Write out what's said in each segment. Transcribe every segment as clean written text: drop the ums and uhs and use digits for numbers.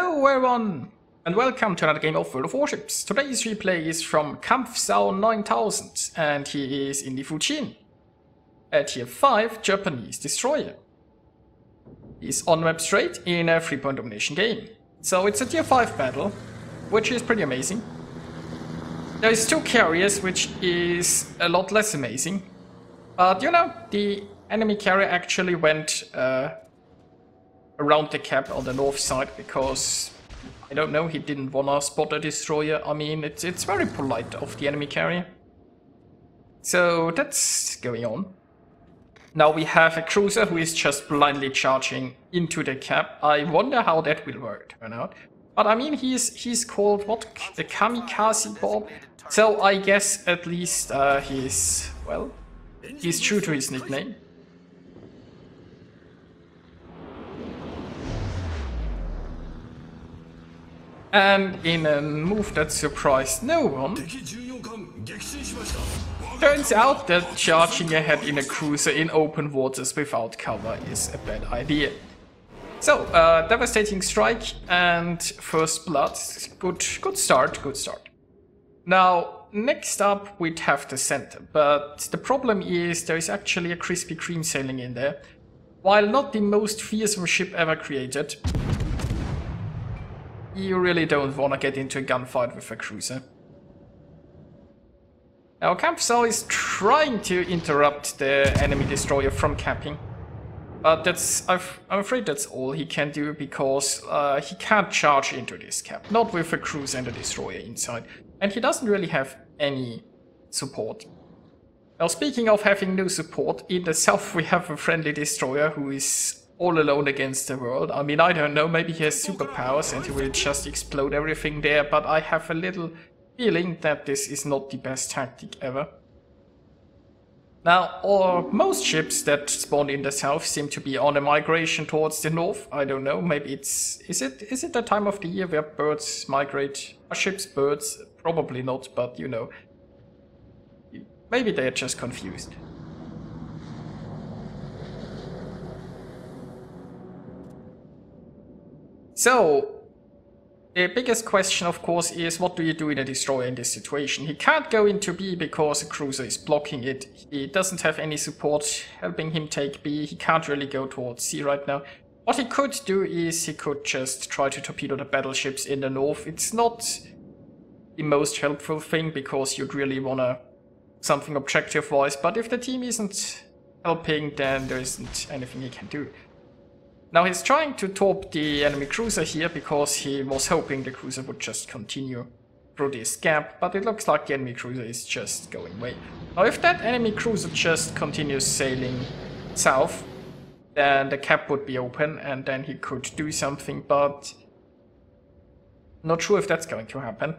Hello everyone, and welcome to another game of World of Warships. Today's replay is from Kampfsau 9000, and he is in the Fujin, a tier 5 Japanese destroyer. He's on map straight in a 3-point domination game. So it's a tier 5 battle, which is pretty amazing. There is 2 carriers, which is a lot less amazing. But you know, the enemy carrier actually went around the cap on the north side because, I don't know, he didn't wanna spot a destroyer. I mean, it's very polite of the enemy carrier. So that's going on. Now we have a cruiser who is just blindly charging into the cap. I wonder how that will turn out. But I mean, he's called, what, the Kamikaze Bob? So I guess at least he's true to his nickname. And in a move that surprised no one, turns out that charging ahead in a cruiser in open waters without cover is a bad idea. So, devastating strike and first blood. Good start. Now, next up we'd have the center, but the problem is there is actually a Krispy Kreme sailing in there. While not the most fearsome ship ever created, you really don't want to get into a gunfight with a cruiser. Now Kampfsau is trying to interrupt the enemy destroyer from capping, but I'm afraid that's all he can do because he can't charge into this cap, not with a cruiser and a destroyer inside, and he doesn't really have any support. Now speaking of having no support, in the south we have a friendly destroyer who is all alone against the world. I mean, I don't know, maybe he has superpowers and he will just explode everything there, but I have a little feeling that this is not the best tactic ever. Now, most ships that spawn in the south seem to be on a migration towards the north. I don't know, maybe is it the time of the year where birds migrate? Are ships birds? Probably not, but you know, maybe they're just confused. So, the biggest question, of course, is what do you do in a destroyer in this situation? He can't go into B because a cruiser is blocking it. He doesn't have any support helping him take B. He can't really go towards C right now. What he could do is he could just try to torpedo the battleships in the north. It's not the most helpful thing because you'd really wanna something objective-wise, but if the team isn't helping, then there isn't anything he can do. Now he's trying to torp the enemy cruiser here because he was hoping the cruiser would just continue through this gap, but it looks like the enemy cruiser is just going away. Now if that enemy cruiser just continues sailing south, then the cap would be open and then he could do something, but not sure if that's going to happen.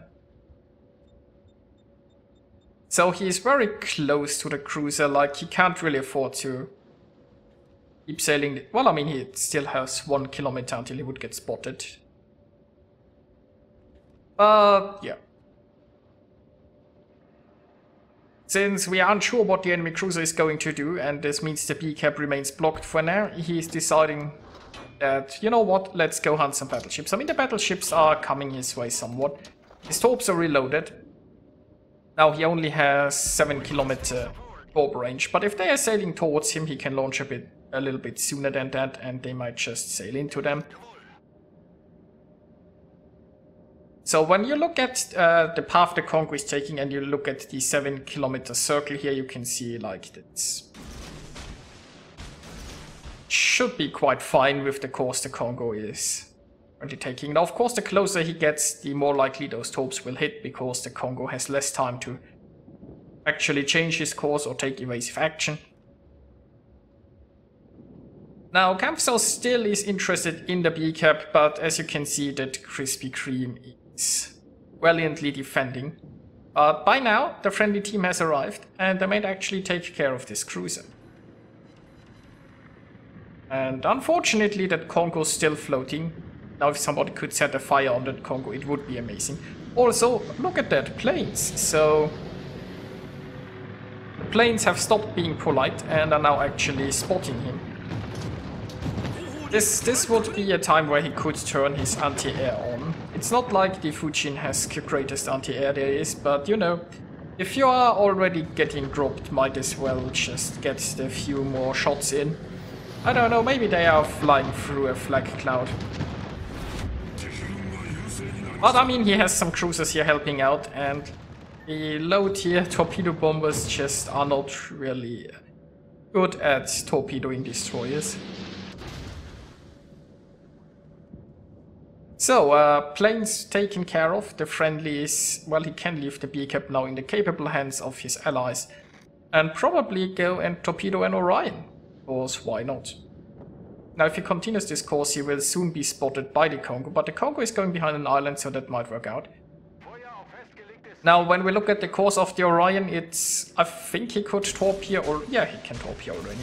So he is very close to the cruiser, like he can't really afford to keep sailing. Well, I mean, he still has 1 kilometer until he would get spotted. But yeah. Since we are unsure what the enemy cruiser is going to do, and this means the B cap remains blocked for now, he's deciding that, you know what, let's go hunt some battleships. I mean, the battleships are coming his way somewhat. His torps are reloaded. Now he only has 7 kilometer torp range, but if they are sailing towards him, he can launch a little bit sooner than that, and they might just sail into them. So when you look at the path the Congo is taking and you look at the 7 kilometer circle here, you can see like that should be quite fine with the course the Congo is currently taking. Now of course the closer he gets, the more likely those torps will hit because the Congo has less time to actually change his course or take evasive action. Now, Kampfsau still is interested in the B cap, but as you can see that Krispy Kreme is valiantly defending. But by now, the friendly team has arrived, and they might actually take care of this cruiser. And unfortunately, that Congo's still floating. Now, if somebody could set a fire on that Congo, it would be amazing. Also, look at that, planes. So, the planes have stopped being polite and are now actually spotting him. This would be a time where he could turn his anti-air on. It's not like the Fujin has the greatest anti-air there is, but you know, if you are already getting dropped, might as well just get the few more shots in. I don't know, maybe they are flying through a flag cloud. But I mean, he has some cruisers here helping out, and the low-tier torpedo bombers just are not really good at torpedoing destroyers. So, planes taken care of. The friendlies, well, he can leave the B-cap now in the capable hands of his allies. And probably go and torpedo an Orion. Because why not? Now, if he continues this course, he will soon be spotted by the Congo. But the Congo is going behind an island, so that might work out. Now, when we look at the course of the Orion, it's... I think he could torpedo, or... yeah, he can torpedo already.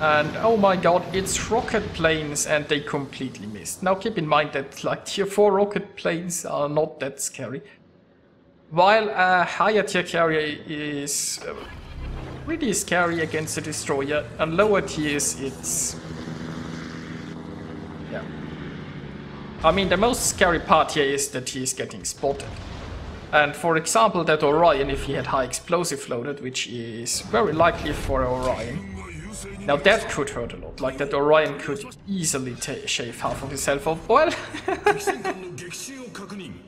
And oh my god, it's rocket planes, and they completely missed. Now keep in mind that like tier 4 rocket planes are not that scary. While a higher tier carrier is really scary against a destroyer, and lower tiers it's... yeah. I mean, the most scary part here is that he is getting spotted. And for example, that Orion, if he had high explosive loaded, which is very likely for Orion, now that could hurt a lot. Like that Orion could easily shave half of his health off. Well,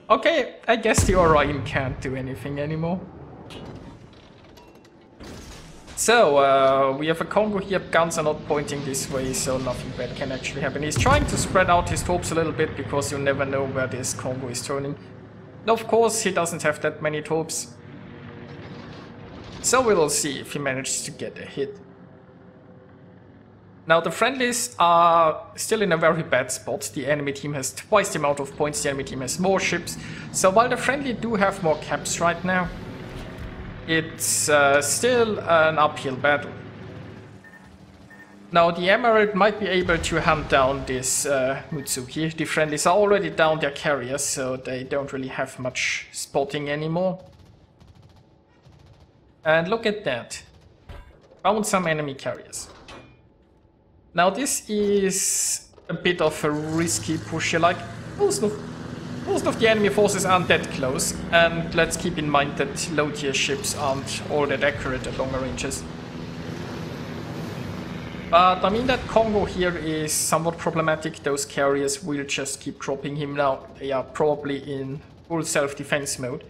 okay, I guess the Orion can't do anything anymore. So, we have a Congo here, guns are not pointing this way, so nothing bad can actually happen. He's trying to spread out his torps a little bit, because you never know where this Congo is turning. Now, of course, he doesn't have that many torps. So we will see if he manages to get a hit. Now, the friendlies are still in a very bad spot. The enemy team has twice the amount of points, the enemy team has more ships. So while the friendly do have more caps right now, it's still an uphill battle. Now, the Emerald might be able to hunt down this Mutsuki. The friendlies are already down their carriers, so they don't really have much spotting anymore. And look at that. Found some enemy carriers. Now, this is a bit of a risky push here. Like, most of the enemy forces aren't that close, and let's keep in mind that low-tier ships aren't all that accurate at longer ranges. But I mean, that Congo here is somewhat problematic. Those carriers will just keep dropping him now. They are probably in full self-defense mode.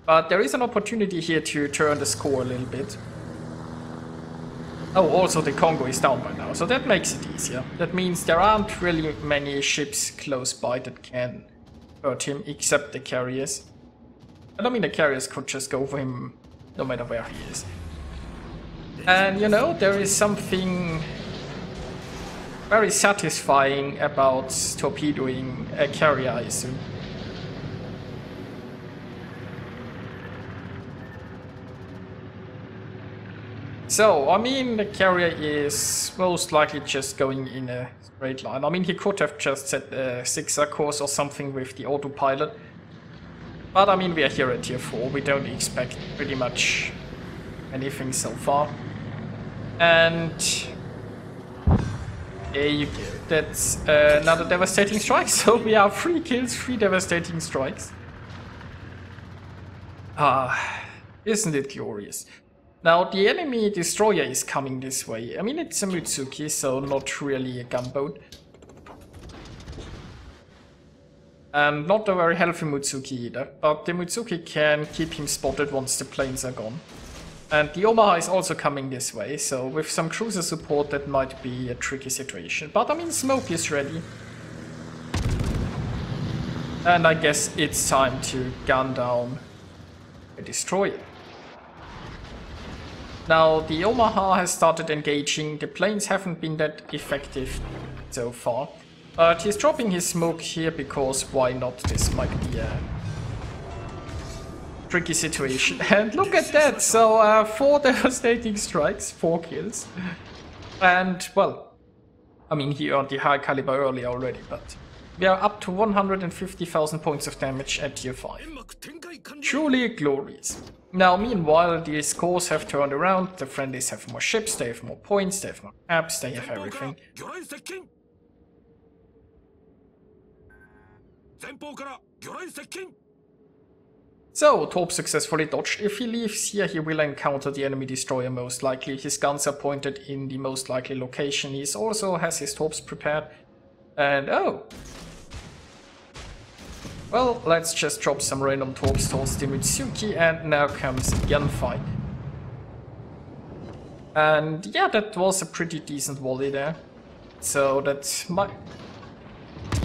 But there is an opportunity here to turn the score a little bit. Oh, also the Congo is down by now, so that makes it easier. That means there aren't really many ships close by that can hurt him, except the carriers. And I mean, the carriers could just go for him no matter where he is. And you know, there is something very satisfying about torpedoing a carrier, I assume. So, I mean, the carrier is most likely just going in a straight line. I mean, he could have just set a zigzag course or something with the autopilot. But I mean, we are here at tier 4. We don't expect pretty much anything so far. And there you go. That's another devastating strike. So we have 3 kills, 3 devastating strikes. Isn't it glorious? Now, the enemy destroyer is coming this way. I mean, it's a Mutsuki, so not really a gunboat. And not a very healthy Mutsuki either, but the Mutsuki can keep him spotted once the planes are gone. And the Omaha is also coming this way, so with some cruiser support that might be a tricky situation. But I mean, smoke is ready. And I guess it's time to gun down a destroyer. Now, the Omaha has started engaging. The planes haven't been that effective so far. But he's dropping his smoke here because why not? This might be a tricky situation. And look at that! So, 4 devastating strikes, 4 kills. And, well, I mean, he earned the high caliber earlier already, but We are up to 150,000 points of damage at tier 5. Truly glorious. Now, meanwhile, the scores have turned around, the friendlies have more ships, they have more points, they have more caps, they have everything. So, Torp successfully dodged. If he leaves here, he will encounter the enemy destroyer most likely. His guns are pointed in the most likely location. He also has his Torps prepared. And oh! Well, let's just drop some random Torps towards the Mitsuki, and now comes a gunfight. And yeah, that was a pretty decent volley there. So that's my...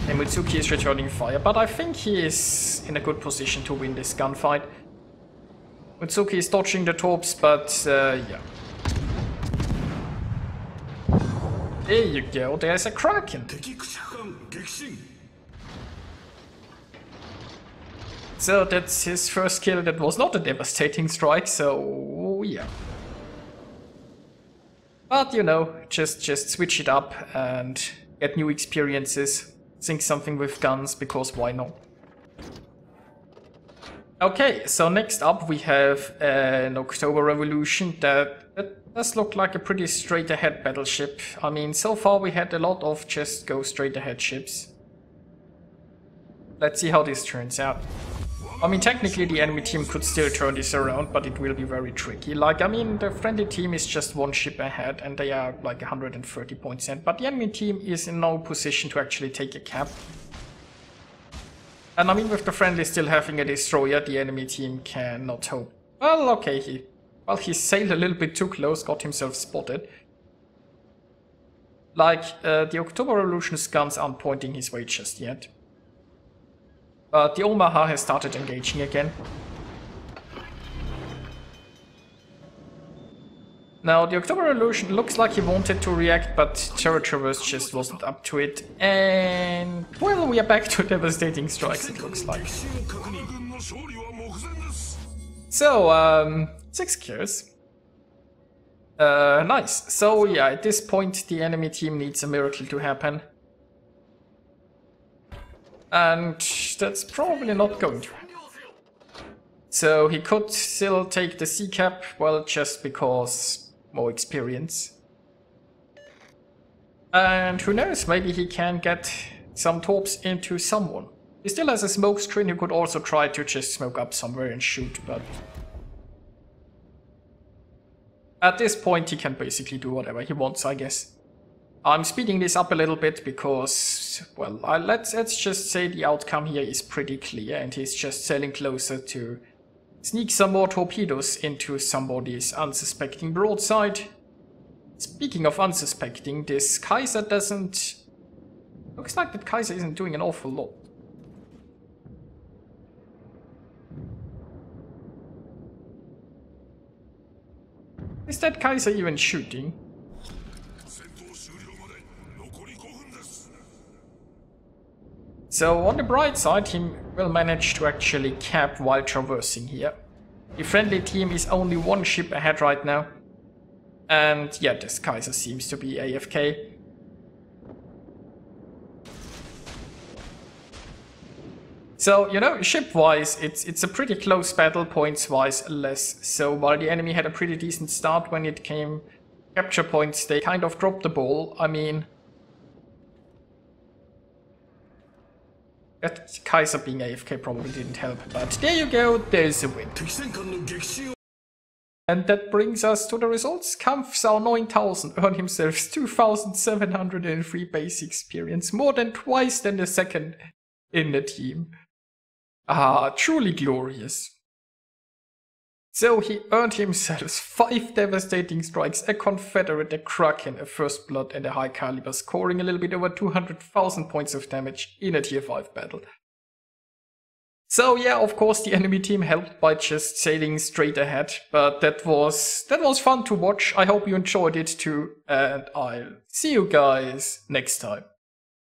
And Mitsuki is returning fire, but I think he is in a good position to win this gunfight. Mitsuki is dodging the Torps, but yeah. There you go, there's a Kraken. So that's his first kill. That was not a devastating strike, so yeah. But you know, just switch it up and get new experiences. Think something with guns, because why not? Okay, so next up we have an October Revolution that does look like a pretty straight ahead battleship. I mean, so far we had a lot of just go straight ahead ships. Let's see how this turns out. I mean, technically the enemy team could still turn this around, but it will be very tricky. Like, I mean, the friendly team is just one ship ahead and they are like 130 points in, but the enemy team is in no position to actually take a cap. And I mean, with the friendly still having a destroyer, the enemy team cannot hope. Well, okay, he sailed a little bit too close, got himself spotted. Like, the October Revolution's guns aren't pointing his way just yet. But the Omaha has started engaging again. Now, the October Revolution looks like he wanted to react, but Terror Traverse just wasn't up to it. And, well, we are back to devastating strikes, it looks like. So, 6 kills. Nice. So, yeah, at this point, the enemy team needs a miracle to happen. And that's probably not going to happen. So he could still take the C cap, well, just because more experience. And who knows, maybe he can get some Torps into someone. He still has a smoke screen, he could also try to just smoke up somewhere and shoot, but... at this point he can basically do whatever he wants, I guess. I'm speeding this up a little bit because, well, let's just say the outcome here is pretty clear and he's just sailing closer to sneak some more torpedoes into somebody's unsuspecting broadside. Speaking of unsuspecting, this Kaiser doesn't... looks like that Kaiser isn't doing an awful lot. Is that Kaiser even shooting? So on the bright side, he will manage to actually cap while traversing here. The friendly team is only one ship ahead right now. And yeah, this Kaiser seems to be AFK. So, you know, ship-wise, it's a pretty close battle, points-wise less. So while the enemy had a pretty decent start when it came capture points, they kind of dropped the ball. I mean... that Kaiser being AFK probably didn't help, but there you go, there's a win. And that brings us to the results. Kampfsau 9000 earned himself 2703 base experience, more than twice than the second in the team. Ah, truly glorious. So he earned himself 5 devastating strikes, a Confederate, a Kraken, a First Blood and a High Caliber, scoring a little bit over 200,000 points of damage in a tier 5 battle. So yeah, of course the enemy team helped by just sailing straight ahead, but that was fun to watch. I hope you enjoyed it too, and I'll see you guys next time.